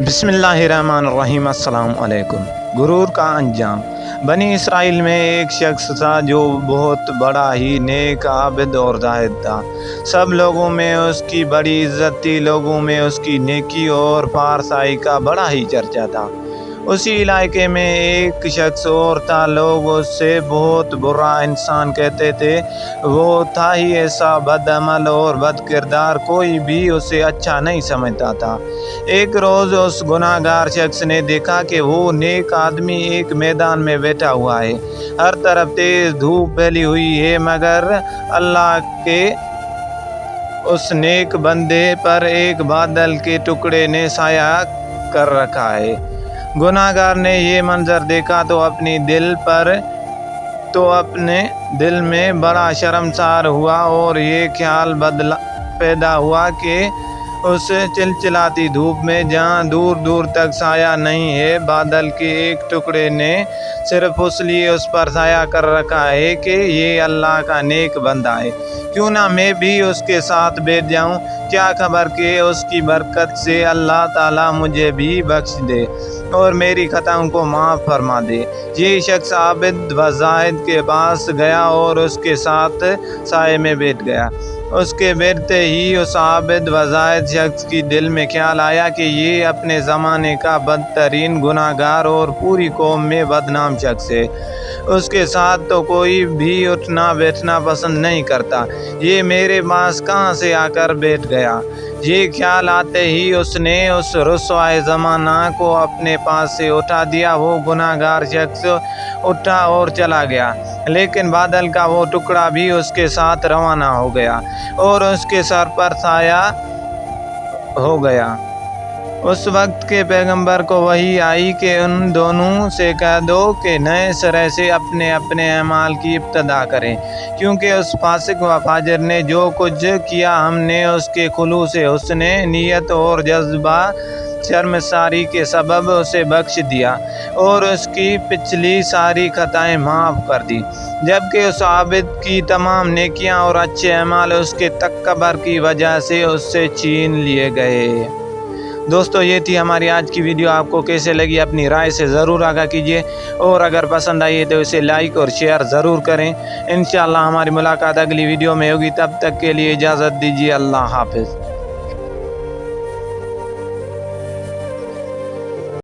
بسم اللہ الرحمن الرحیم۔ السلام علیکم۔ غرور کا انجام۔ بنی اسرائیل میں ایک شخص تھا جو بہت بڑا ہی نیک، عابد اور زاہد تھا۔ سب لوگوں میں اس کی بڑی عزت تھی، لوگوں میں اس کی نیکی اور پارسائی کا بڑا ہی چرچا تھا۔ اسی علاقے میں ایک شخص اور تھا، لوگ اس سے بہت برا انسان کہتے تھے۔ وہ تھا ہی ایسا بد عمل اور بد کردار، کوئی بھی اسے اچھا نہیں سمجھتا تھا۔ ایک روز اس گناہ گار شخص نے دیکھا کہ وہ نیک آدمی ایک میدان میں بیٹھا ہوا ہے۔ ہر طرف تیز دھوپ پھیلی ہوئی ہے، مگر اللہ کے اس نیک بندے پر ایک بادل کے ٹکڑے نے سایہ کر رکھا ہے۔ گناہ گار نے یہ منظر دیکھا تو اپنے دل میں بڑا شرمسار ہوا اور یہ خیال پیدا ہوا کہ اس چلچلاتی دھوپ میں جہاں دور دور تک سایہ نہیں ہے، بادل کے ایک ٹکڑے نے صرف اس لیے اس پر سایہ کر رکھا ہے کہ یہ اللہ کا نیک بندہ ہے۔ کیوں نہ میں بھی اس کے ساتھ بیٹھ جاؤں، کیا خبر کہ اس کی برکت سے اللہ تعالیٰ مجھے بھی بخش دے اور میری خطاؤں کو معاف فرما دے۔ یہ شخص عابد و زاہد کے پاس گیا اور اس کے ساتھ سائے میں بیٹھ گیا۔ اس کے بیٹھتے ہی اس عابد و زاہد شخص کی دل میں خیال آیا کہ یہ اپنے زمانے کا بدترین گناہ گار اور پوری قوم میں بدنام شخص ہے۔ اس کے ساتھ تو کوئی بھی اٹھنا بیٹھنا پسند نہیں کرتا، یہ میرے پاس کہاں سے آ کر بیٹھ گیا۔ یہ خیال آتے ہی اس نے اس رسوائے زمانہ کو اپنے پاس سے اٹھا دیا۔ وہ گناہ گار شخص اٹھا اور چلا گیا، لیکن بادل کا وہ ٹکڑا بھی اس کے ساتھ روانہ ہو گیا اور اس کے سر پر سایہ ہو گیا۔ اس وقت کے پیغمبر کو وحی آئی کہ ان دونوں سے کہہ دو کہ نئے سرے سے اپنے اپنے اعمال کی ابتدا کریں، کیونکہ اس فاسق و فاجر نے جو کچھ کیا ہم نے اس کے خلوص حسن نیت اور جذبہ شرمساری کے سبب اسے بخش دیا اور اس کی پچھلی ساری خطائیں معاف کر دی، جبکہ اس عابد کی تمام نیکیاں اور اچھے اعمال اس کے تکبر کی وجہ سے اس سے چھین لیے گئے۔ دوستو، یہ تھی ہماری آج کی ویڈیو۔ آپ کو کیسے لگی اپنی رائے سے ضرور آگاہ کیجیے، اور اگر پسند آئی ہے تو اسے لائک اور شیئر ضرور کریں۔ انشاءاللہ ہماری ملاقات اگلی ویڈیو میں ہوگی، تب تک کے لیے اجازت دیجیے۔ اللہ حافظ۔